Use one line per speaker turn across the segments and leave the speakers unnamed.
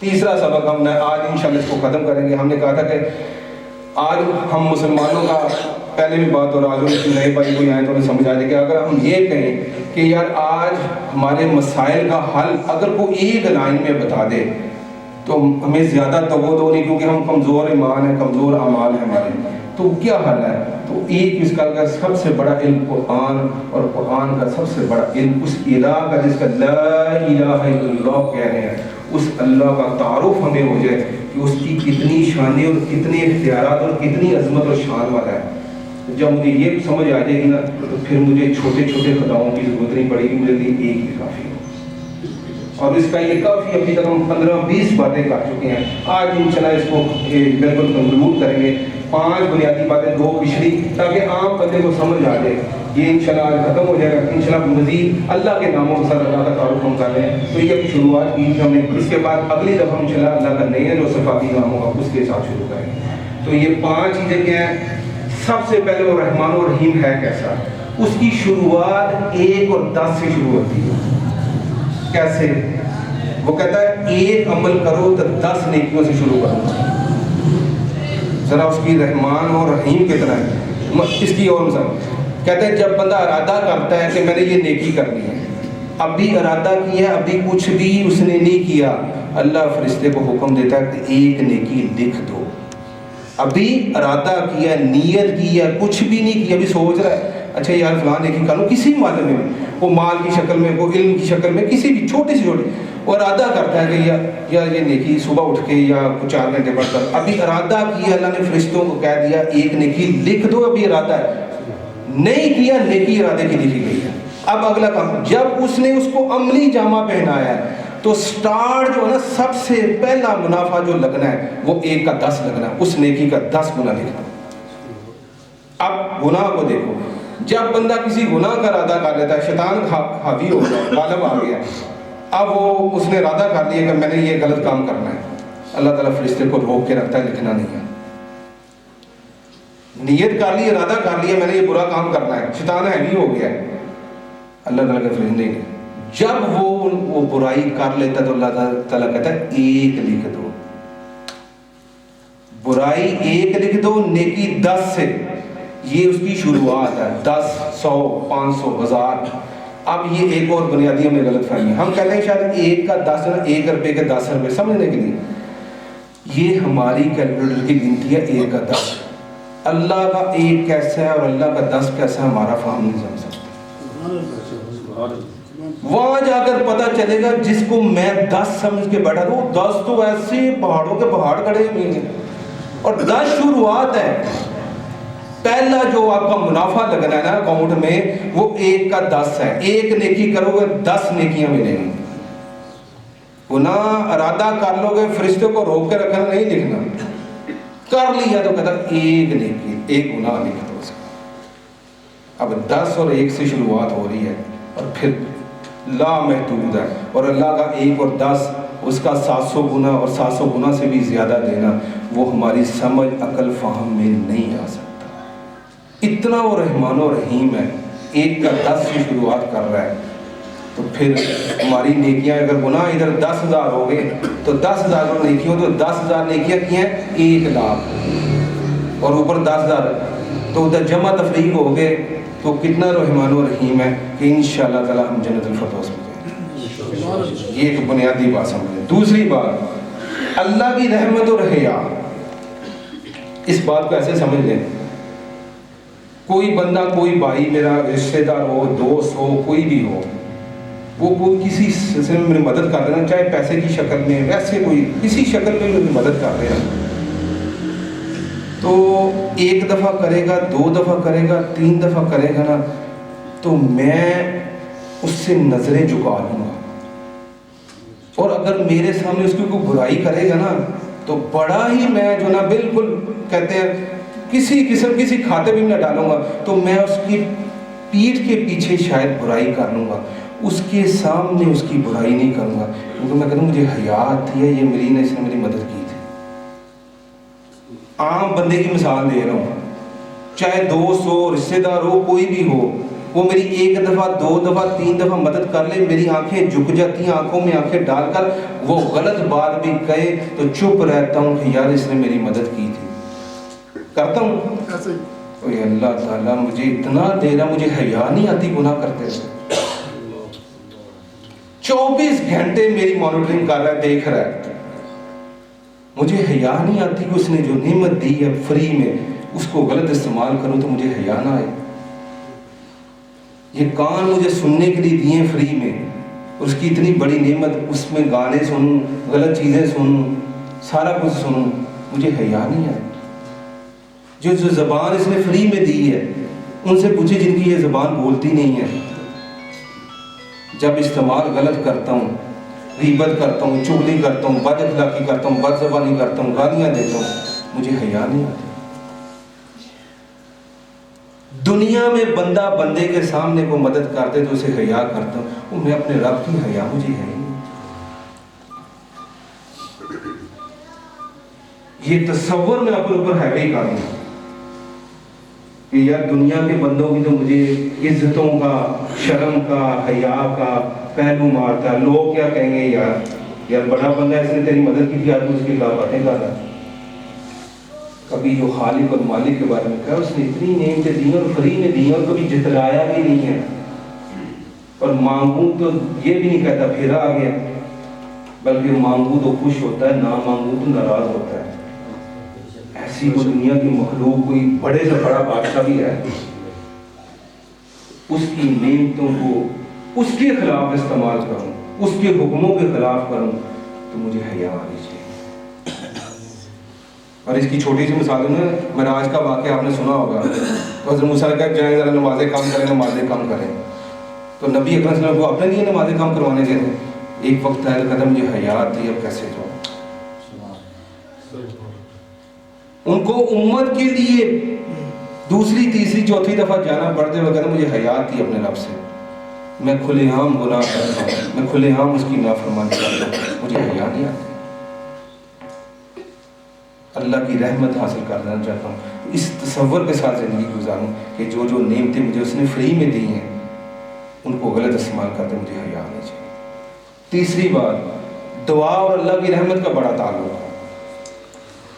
تیسرا سبق ہم نے آج انشاءاللہ اس کو ختم کریں گے. ہم نے کہا تھا کہ آج ہم مسلمانوں کا پہلے بھی بات اور آج نئے بھائی کوئی آئے تو انہیں سمجھ آ جائے کہ اگر ہم یہ کہیں کہ یار آج ہمارے مسائل کا حل اگر کوئی ایک لائن میں بتا دے تو ہمیں زیادہ توجہ نہیں، کیونکہ ہم کمزور ایمان ہیں، کمزور اعمال ہیں ہمارے، تو کیا حل ہے؟ تو ایک اس کا سب سے بڑا علم قرآن، اور قرآن کا سب سے بڑا علم اس الہ کا جس کا لا الہ الا اللہ کہہ رہے ہیں، اس اللہ کا تعارف ہمیں ہو جائے کہ اس کی کتنی شانیں اور کتنے اختیارات اور کتنی عظمت اور شان والا ہے. جب مجھے یہ سمجھ آ جائے گی نا تو پھر مجھے چھوٹے چھوٹے خطاؤں کی ضرورت نہیں پڑے گی، مجھے لیے ایک ہی کافی ہے. اور اس کا یہ کافی ابھی تک ہم 15-20 باتیں کر چکے ہیں. آج انشاءاللہ اس کو بالکل کنکلوڈ کریں گے. 5 بنیادی باتیں، 2 پچھلی، تاکہ عام بندے کو سمجھ آ جائے. یہ انشاءاللہ آج ختم ہو جائے گا. انشاءاللہ مزید اللہ کے ناموں کے ساتھ اللہ کا تعارف ہم کر رہے ہیں. تو یہ ابھی شروعات کی ہم نے. اس کے بعد اگلی دفعہ انشاءاللہ اللہ کا نئے جو صفاتی ناموں کا اس کے ساتھ شروع کریں گے. تو یہ 5 چیزیں کیا ہیں؟ سب سے پہلے وہ رحمان و رحیم ہے کیسا؟ اس کی شروعات 1 اور 10 سے شروع ہوتی ہے. کیسے؟ وہ کہتا ہے 1 عمل کرو تو 10 نیکیوں سے شروع کرو. ذرا اس کی رحمان اور رحیم کتنا ہے. اس کی اور مثال کہتے ہیں جب بندہ ارادہ کرتا ہے کہ میں نے یہ نیکی کرنی ہے، ابھی ارادہ کیا، ابھی کچھ بھی اس نے نہیں کیا، اللہ فرشتے کو حکم دیتا ہے کہ 1 نیکی لکھ دو. ابھی ارادہ کیا، نیت کی ہے، کچھ بھی نہیں کیا، ابھی سوچ رہا ہے اچھا یار فلاں نیکی کر لوں، کسی معاملے میں، وہ مال کی شکل میں، وہ علم کی شکل میں، کسی بھی چھوٹی سے چھوٹی، وہ ارادہ کرتا ہے کہ یار یہ نیکی صبح اٹھ کے یا 4 گھنٹے پڑھ کر، ابھی ارادہ کیا، اللہ نے فرشتوں کو کہہ دیا 1 نیکی لکھ دو. ابھی ارادہ ہے، نہیں کیا، نیکی ارادے کی لکھی گئی ہے. اب اگلا کام، جب اس نے اس کو عملی جامہ پہنایا ہے تو سٹارٹ جو ہے نا، سب سے پہلا منافع جو لگنا ہے وہ 1 کا 10 لگنا ہے، اس نیکی کا 10 گنا لکھنا. اب گناہ کو دیکھو، جب بندہ کسی گناہ کا ارادہ کر لیتا ہے، شیطان حاوی ہو گیا، غالب آ گیا، اب وہ اس نے ارادہ کر لیا کہ میں نے یہ غلط کام کرنا ہے، اللہ تعالیٰ فرشتے کو روک کے رکھتا ہے، لکھنا نہیں ہے. نیت کر لی، ارادہ کر لیا میں نے یہ برا کام کرنا ہے، شیطان حاوی ہو گیا ہے، اللہ تعالیٰ کا فرشتے نہیں. جب وہ برائی کر لیتا تو اللہ تعالیٰ کہتا ہے 1 لکھ دو. برائی 1 لکھ دو، نیکی 10 سے. یہ اس کی شروعات ہے. 10، 100، 500، 1000. اب یہ ایک اور بنیادی ہمیں غلط فہمی، ہم کہتے ہیں شاید 1 کا 10 ہے، 1 روپے کے 10 روپے، سمجھنے کے لیے یہ ہماری کیلکولیٹر کی گنتی ہے 1 کا 10. اللہ کا 1 کیسا ہے اور اللہ کا 10 کیسا ہے ہمارا فہم نہیں سمجھ سکتا. وہاں جا کر پتہ چلے گا جس کو میں 10 سمجھ کے بیٹھا تھا، وہ 10 تو ایسے پہاڑوں کے پہاڑ کھڑے ہوئے ہیں. اور 10 شروعات ہے. پہلا جو آپ کا منافع لگنا ہے نا اکاؤنٹ میں، وہ 1 کا 10 ہے. 1 نیکی کرو گے 10 نیکیاں ملیں گی. گناہ ارادہ کر لو گے، فرشتے کو روک کے رکھنا، نہیں لکھنا. کر لیا تو کہتا 1 نیکی، 1 گناہ لکھ دو اس کا. اب 10 اور 1 سے شروعات ہو رہی ہے اور پھر لا محدود ہے. اور اللہ کا 1 اور 10، اس کا 700 گنا اور 700 گنا سے بھی زیادہ دینا، وہ ہماری سمجھ عقل فہم میں نہیں آ سکتا. اتنا وہ رحمان و رحیم ہے. 1 کا 10 سے شروعات کر رہا ہے تو پھر ہماری نیکیاں، اگر گناہ ادھر 10,000 ہو گئے تو 10,000 نیکیوں، تو 10,000 نیکیاں کی ہیں 1 لاکھ، اور اوپر 10,000 تو ادھر جمع تفریق ہو گئے. تو کتنا رحمان و رحیم ہے کہ انشاءاللہ تعالی ہم جنت الفردوس میں جائیں. یہ ایک بنیادی بات سمجھیں. دوسری بات، اللہ کی رحمت اور حیا، اس بات کو ایسے سمجھ لیں. کوئی بندہ، کوئی بھائی میرا، رشتہ دار ہو، دوست ہو، کوئی بھی ہو، وہ کوئی کسی سلسلے میں میری مدد کر دینا، چاہے پیسے کی شکل میں، ویسے کوئی کسی شکل میں میری مدد کر رہے ہیں، تو 1 دفعہ کرے گا، 2 دفعہ کرے گا، 3 دفعہ کرے گا نا، تو میں اس سے نظریں جھکا لوں گا. اور اگر میرے سامنے اس کی کوئی برائی کرے گا نا تو بڑا ہی میں جو نا بالکل کہتے ہیں کسی قسم کسی کھاتے بھی نہ ڈالوں گا، تو میں اس کی پیٹھ کے پیچھے شاید برائی کر لوں گا، اس کے سامنے اس کی برائی نہیں کروں گا، کیونکہ میں کہتا ہوں مجھے حیا آتی ہے، یہ میری نے اس نے میری مدد کی تھی. عام بندے کی مثال دے رہا ہوں، چاہے دوست ہو، رشتہ دار ہو، کوئی بھی ہو، وہ میری ایک دفعہ 2 دفعہ 3 دفعہ مدد کر لے، میری آنکھیں جھک جاتی ہیں، آنکھوں میں آنکھیں ڈال کر وہ غلط بات بھی کہے تو چپ رہتا ہوں کہ یار اس نے میری مدد کی تھی، کرتا ہوں۔ اوہ اللہ تعالیٰ مجھے اتنا دے رہا، مجھے حیا نہیں آتی گناہ کرتے سے، 24 گھنٹے میری مانیٹرنگ کر رہا ہے، دیکھ رہا ہے، مجھے حیا نہیں آتی کہ اس نے جو نعمت دی ہے فری میں اس کو غلط استعمال کروں تو مجھے حیا نہ آئے۔ یہ کان مجھے سننے کے لیے دیے فری میں، اور اس کی اتنی بڑی نعمت، اس میں گانے سنوں، غلط چیزیں سنوں، سارا کچھ سنوں، مجھے حیا نہیں آئے۔ جو زبان اس نے فری میں دی ہے ان سے پوچھے جن کی یہ زبان بولتی نہیں ہے، جب استعمال غلط کرتا ہوں، غیبت کرتا ہوں، چغلی کرتا ہوں، بد اخلاقی کرتا ہوں، بد زبانی کرتا ہوں، گالیاں دیتا ہوں، مجھے حیا نہیں آتی۔ دنیا میں بندہ بندے کے سامنے کو مدد کرتے تو اسے حیا کرتا ہوں، وہ میں اپنے رب کی حیا مجھے ہے نہیں۔ یہ تصور میں اپنے اوپر ہیوی کر دوں کہ یار دنیا کے بندوں کی تو مجھے عزتوں کا، شرم کا، حیا کا پہلو مارتا ہے، لوگ کیا کہیں گے، یار بڑا بندہ ہے، اس نے تیری مدد کی تھی، آج اس کی خلاف باتیں کر رہا ہے۔ کبھی جو خالق اور مالک کے بارے میں کہا، اس نے اتنی نعمتیں دی اور فری میں دی اور کبھی جتلایا بھی نہیں ہے، اور مانگوں تو یہ بھی نہیں کہتا پھیرا آ گیا، بلکہ مانگوں تو خوش ہوتا ہے، نہ مانگوں تو ناراض ہوتا ہے۔ ایسی وہ دنیا کی مخلوق کوئی بڑے سے بڑا بادشاہ بھی ہے، اس کی نعمتوں کو اس کے خلاف استعمال کروں، اس کے حکموں کے خلاف کروں تو مجھے حیا آنی چاہیے۔ اور اس کی چھوٹی سی مثال ہے، معراج کا واقعہ آپ نے سنا ہوگا، تو حضرت موسیٰ نے کہا جائیں ذرا نمازیں کم کریں، نمازیں کم کریں، تو نبی اکرم صلی اللہ علیہ وسلم کو اپنے لیے نمازیں کم کروانے کے تھے، ایک وقت آیا کہا مجھے حیا آتی ہے، اب کیسے جاؤں۔ ان کو امت کے لیے دوسری تیسری چوتھی دفعہ جانا پڑتے ہوئے کہنا مجھے حیا آتی ہے اپنے رب سے، میں کھلے عام گناہ کرتا ہوں، میں کھلے عام اس کی نافرمانی کرتا ہوں، مجھے حیا نہیں آتی۔ اللہ کی رحمت حاصل کرنا چاہتا ہوں، اس تصور کے ساتھ زندگی گزاروں کہ جو نعمتیں مجھے اس نے فری میں دی ہیں ان کو غلط استعمال کرتے مجھے حیا آنی چاہیے۔ تیسری بات، دعا اور اللہ کی رحمت کا بڑا تعلق ہے۔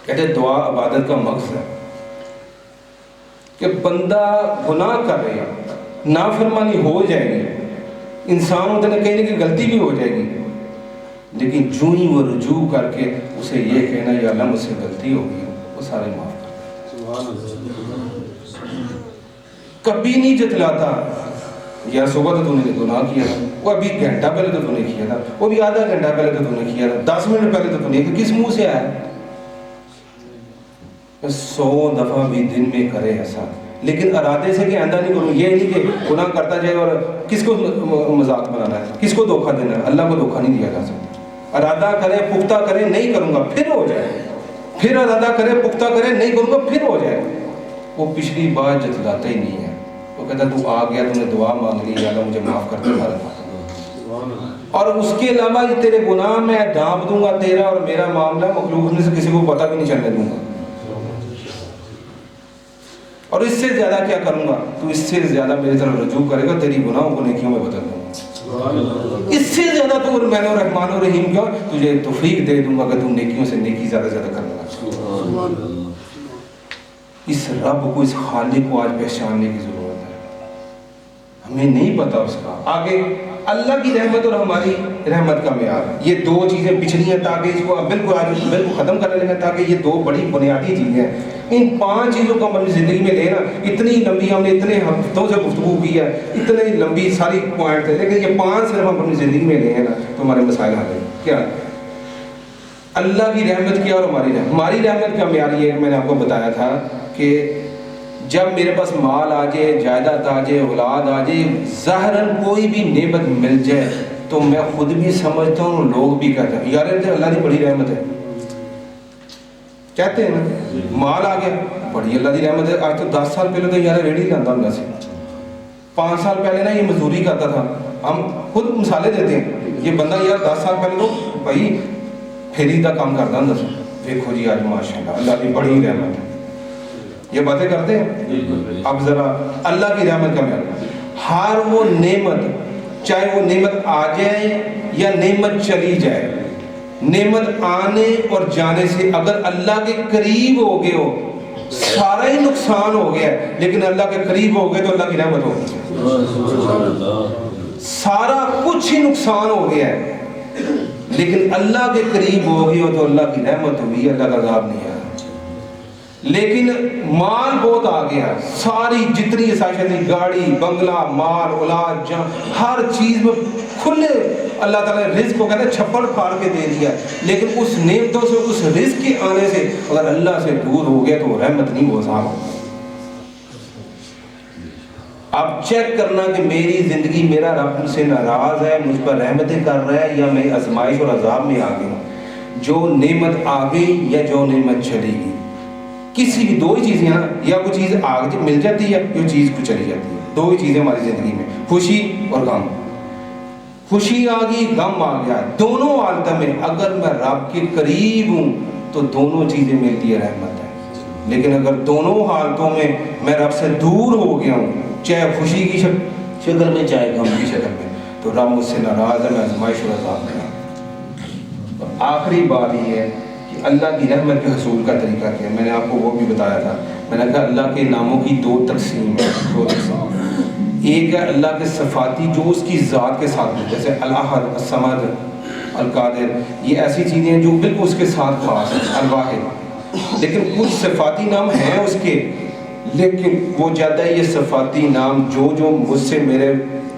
کہتے ہیں دعا عبادت کا مغز ہے، کہ بندہ گناہ کر رہے ہیں، نافرمانی ہو جائے گی، انسان ہوتے ہیں کہیں نہ کہیں غلطی بھی ہو جائے گی، لیکن جو ہی وہ رجوع کر کے اسے یہ کہنا یا اللہ مجھ سے غلطی ہو گئی، وہ سارے معاف کرتا، کبھی نہیں جتلاتا یا صبح تو نے گناہ کیا تھا، وہ ابھی گھنٹہ پہلے تو نے کیا تھا، وہ بھی آدھا گھنٹہ پہلے تو نے کیا تھا، 10 منٹ پہلے تو نے، کس منہ سے آیا؟ 100 دفعہ بھی دن میں کرے ایسا، لیکن ارادے سے کہ آئندہ نہیں کروں، یہ نہیں کہ گناہ کرتا جائے اور کس کو مذاق بنانا ہے، کس کو دھوکہ دینا ہے، اللہ کو دھوکہ نہیں دیا جا سکتا۔ ارادہ کرے، پختہ کرے، نہیں کروں گا، پھر ہو جائے، پھر ارادہ کرے، پختہ کرے، نہیں کروں گا، پھر ہو جائے، وہ پچھلی بار جتلاتا ہی نہیں ہے، وہ کہتا تو آ گیا، تو نے دعا مانگ لی، یا اللہ مجھے معاف کر دے سارا، اور اس کے علاوہ یہ تیرے گناہ میں ڈھانپ دوں گا، تیرا اور میرا معاملہ مخلوق میں سے کسی کو پتہ بھی نہیں چلنے دوں گا، اور اس سے زیادہ کیا کروں گا، تو اس سے زیادہ میری طرف رجوع کرے گا، تیری گناہوں کو نیکیوں میں بدل دوں گا، اس سے زیادہ تو میں نے رحمان و رحیم کیا تجھے توفیق دے دوں گا کہ تم نیکیوں سے نیکی زیادہ زیادہ کرنا۔ اس رب کو، اس خالق کو آج پہچاننے کی ضرورت ہے، ہمیں نہیں پتا اس کا۔ آگے اللہ کی رحمت اور ہماری رحمت کا معیار، یہ دو چیزیں پچھلی ہیں، تاکہ اس کو بالکل ختم کر لیں گے، تاکہ یہ دو بڑی بنیادی چیزیں ہیں، ان 5 چیزوں کو ہم اپنی زندگی میں لینا، اتنی لمبی ہم نے اتنے ہفتوں سے گفتگو کی ہے، اتنی لمبی ساری پوائنٹ ہے، لیکن یہ 5 صرف ہم اپنی زندگی میں لیں نا تو ہمارے مسائل حل ہیں۔ کیا اللہ کی رحمت کیا اور ہماری رحمت کا معیار یہ میں نے آپ کو بتایا تھا کہ جب میرے پاس مال آ جائے، جائیداد آ جائے، اولاد آ جائے، ظاہراً کوئی بھی نعمت مل جائے تو میں خود بھی سمجھتا ہوں، لوگ بھی کہتے ہیں یار اللہ کی بڑی رحمت ہے، کہتے ہیں نا، مال آ گیا بڑی اللہ کی رحمت ہے۔ آج تو 10 سال پہلے تو یار ریڑھی لاتا ہوں سے، 5 سال پہلے نا یہ مزدوری کرتا تھا، ہم خود مثالیں دیتے ہیں، یہ بندہ یار 10 سال پہلے تو بھائی پھیری کا کام کرتا ہوں، دیکھو جی آج ماشاء اللہ اللہ کی بڑی رحمت ہے، یہ باتیں کرتے ہیں۔ اب ذرا اللہ کی رحمت کا معیار، ہر وہ نعمت، چاہے وہ نعمت آ جائے یا نعمت چلی جائے، نعمت آنے اور جانے سے اگر اللہ کے قریب ہو گئے ہو سارا ہی نقصان ہو گیا ہے، لیکن اللہ کے قریب ہو گئے تو اللہ کی رحمت ہو گئی، سارا کچھ ہی نقصان ہو گیا ہے لیکن اللہ کے قریب ہو گئے ہو تو اللہ کی رحمت ہوگی، اللہ کا عذاب نہیں آیا۔ لیکن مال بہت آ گیا، ساری جتنی ساشا تھی، گاڑی بنگلہ مال اولاد جان ہر چیز میں کھلے اللہ تعالیٰ نے رزق کو کہتے ہیں چھپڑ پھاڑ کے دے دیا، لیکن اس نعمتوں سے اس رزق کے آنے سے اگر اللہ سے دور ہو گیا تو رحمت نہیں ہو صاحب۔ اب چیک کرنا کہ میری زندگی میرا رب مجھ سے ناراض ہے، مجھ پر رحمتیں کر رہا ہے یا میں آزمائش اور عذاب میں آ گئی ہوں، جو نعمت آ گئی یا جو نعمت چلی گئی، کسی بھی دو ہی چیزیں ہیں نا، یا کوئی چیز آگے مل جاتی ہے یا چیز کو چلی جاتی ہے، دو ہی چیزیں ہماری زندگی میں، خوشی اور غم۔ خوشی آ گئی غم آ گیا، دونوں حالتوں میں اگر میں رب کے قریب ہوں تو دونوں چیزیں ملتی ہے رحمت ہے، لیکن اگر دونوں حالتوں میں میں رب سے دور ہو گیا ہوں، چاہے خوشی کی شکل میں چاہے غم کی شکل میں، تو رب مجھ سے ناراض ہے، میں آزمائش اور عذاب میں ہوں۔ اور آخری بات یہ ہے کہ اللہ کی رحمت کے حصول کا طریقہ کیا ہے، میں نے آپ کو وہ بھی بتایا تھا، میں نے کہا اللہ کے ناموں کی دو تقسیم ہے، ایک ہے اللہ کے صفاتی جو اس کی ذات کے ساتھ ہیں، جیسے الاحد، الصمد، القادر، یہ ایسی چیزیں ہیں جو بالکل اس کے ساتھ خاص ہیں، الواحد، لیکن کچھ صفاتی نام ہیں اس کے، لیکن وہ زیادہ یہ صفاتی نام جو مجھ سے میرے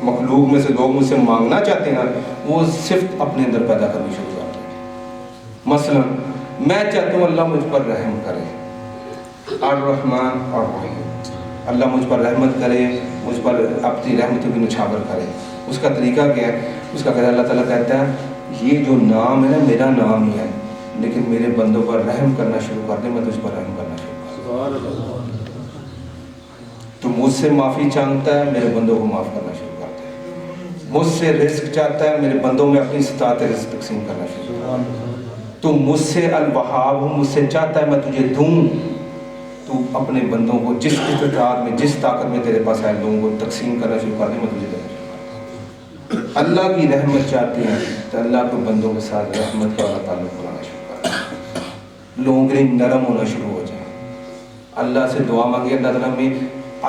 مخلوق میں سے لوگ مجھ سے مانگنا چاہتے ہیں وہ صرف اپنے اندر پیدا کرنی شروع کرتے ہیں۔ مثلا میں چاہتا ہوں اللہ مجھ پر رحم کرے، الرحمن الرحیم، اللہ مجھ پر رحمت کرے، مجھ پر اپنی رحمتوں کی نچھاور کرے۔ اس کا طریقہ کیا ہے؟ اس کا کہتا ہے اللہ تعالیٰ کہتا ہے یہ جو نام ہے نا میرا نام ہی ہے، لیکن میرے بندوں پر رحم کرنا شروع کر دے، میں تجھ پر رحم کرنا شروع کر دوں۔ تو مجھ سے معافی چاہتا ہے، میرے بندوں کو معاف کرنا شروع کرتا ہے، مجھ سے رزق چاہتا ہے، میرے بندوں میں اپنی استطاعت رزق تقسیم کرنا شروع کرتا ہے۔ تو مجھ سے الوہاب ہوں، مجھ سے چاہتا ہے میں تجھے دوں، تو اپنے بندوں کو جس استطاعت میں جس طاقت میں تیرے پاس ہے لوگوں کو تقسیم کرنا شروع کر دے، میں تجھے دینا شروع کرتا ہوں۔ اللہ کی رحمت چاہتے ہیں تو اللہ کے بندوں کے ساتھ رحمت کا تعلق بنانا شروع کرتا ہے، لوگوں کے لیے نرم ہونا شروع ہو جائے، اللہ سے دعا مانگے اللہ تعالیٰ میں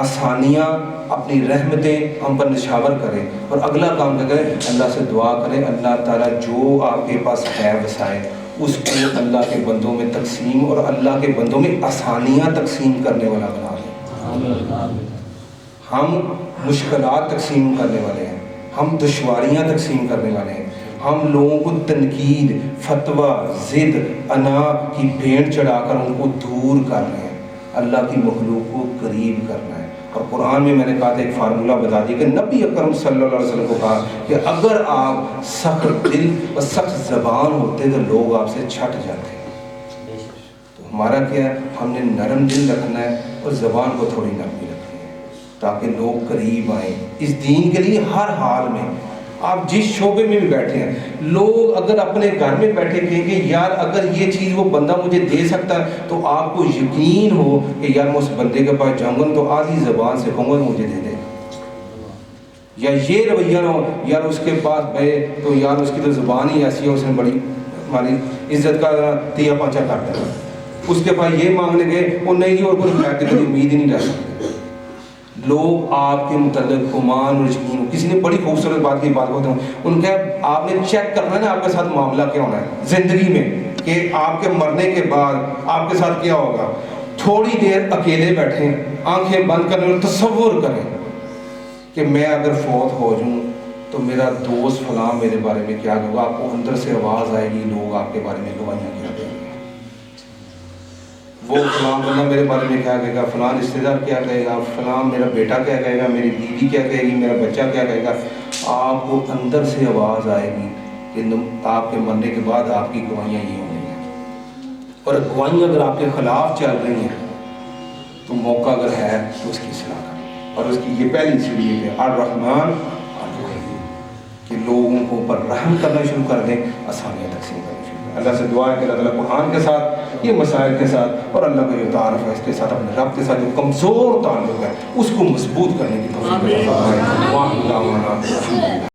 آسانیاں اپنی رحمتیں ہم پر نشاور کرے، اور اگلا کام کیا کرے؟ اللہ سے دعا کرے اللہ تعالیٰ جو آپ کے پاس ہے وسائل اس کو اللہ کے بندوں میں تقسیم اور اللہ کے بندوں میں آسانیاں تقسیم کرنے والا بنا دیں۔ ہم مشکلات تقسیم کرنے والے ہیں، ہم دشواریاں تقسیم کرنے والے ہیں، ہم لوگوں کو تنقید، فتویٰ، ضد، انا کی بھیڑ چڑھا کر ان کو دور کر رہے ہیں، اللہ کی مخلوق کو قریب کرنا ہے۔ اور قرآن میں نے کہا تھا ایک فارمولہ بتا دیا کہ نبی اکرم صلی اللہ علیہ وسلم کو کہا کہ اگر آپ سخت دل اور سخت زبان ہوتے تو لوگ آپ سے چھٹ جاتے، تو ہمارا کیا ہے؟ ہم نے نرم دل رکھنا ہے اور زبان کو تھوڑی نرمی رکھنی ہے تاکہ لوگ قریب آئیں اس دین کے لیے۔ ہر حال میں آپ جس شعبے میں بھی بیٹھے ہیں، لوگ اگر اپنے گھر میں بیٹھے کہیں کہ یار اگر یہ چیز وہ بندہ مجھے دے سکتا ہے تو آپ کو یقین ہو کہ یار میں اس بندے کے پاس جاؤں گا تو آدھی زبان سے کہوں گا مجھے دے دے، یا یہ رویہ نہ ہو یار اس کے پاس گئے تو یار اس کی تو زبان ہی ایسی ہے، اس نے بڑی ہماری عزت کا تیا پانچا کر دیا، اس کے پاس یہ مانگنے گئے وہ نہیں جی اور کوئی خیر کی کوئی امید ہی نہیں رہ سکتی۔ لوگ آپ کے متعلق گمان اور یقین، کسی نے بڑی خوبصورت بات کی بات ہوتا ہے، ان کا آپ نے چیک کرنا ہے نا آپ کے ساتھ معاملہ کیا ہونا ہے زندگی میں، کہ آپ کے مرنے کے بعد آپ کے ساتھ کیا ہوگا۔ تھوڑی دیر اکیلے بیٹھیں، آنکھیں بند کریں اور تصور کریں کہ میں اگر فوت ہو جاؤں تو میرا دوست فلاں میرے بارے میں کیا ہوگا۔ آپ کو اندر سے آواز آئے گی، لوگ آپ کے بارے میں گواہیاں کیا دیں گے، وہ فلاں بندہ میرے بارے میں کیا کہے گا، فلاں رشتے دار کیا کہے گا، فلاں میرا بیٹا کیا کہے گا، میری بیوی کیا کہے گی، میرا بچہ کیا کہے گا۔ آپ کو اندر سے آواز آئے گی کہ آپ کے مرنے کے بعد آپ کی گواہیاں یہ ہوں گی، اور گواہیاں اگر آپ کے خلاف چل رہی ہیں تو موقع اگر ہے تو اس کی اصلاح کریں، اور اس کی یہ پہلی سیڑھی ہے الرحمن الرحیم، کہ لوگوں کو پر رحم کرنا شروع کر دیں، آسانیاں تقسیم کرنا شروع کر دیں۔ اللہ سے دعا ہے کہ اللہ تعالیٰ قرآن کے ساتھ، یہ مسائل کے ساتھ اور اللہ کا جو تعارف ہے اس کے ساتھ، اپنے رب کے ساتھ جو کمزور تعلق ہے اس کو مضبوط کرنے کی توفیق عطا فرمائے۔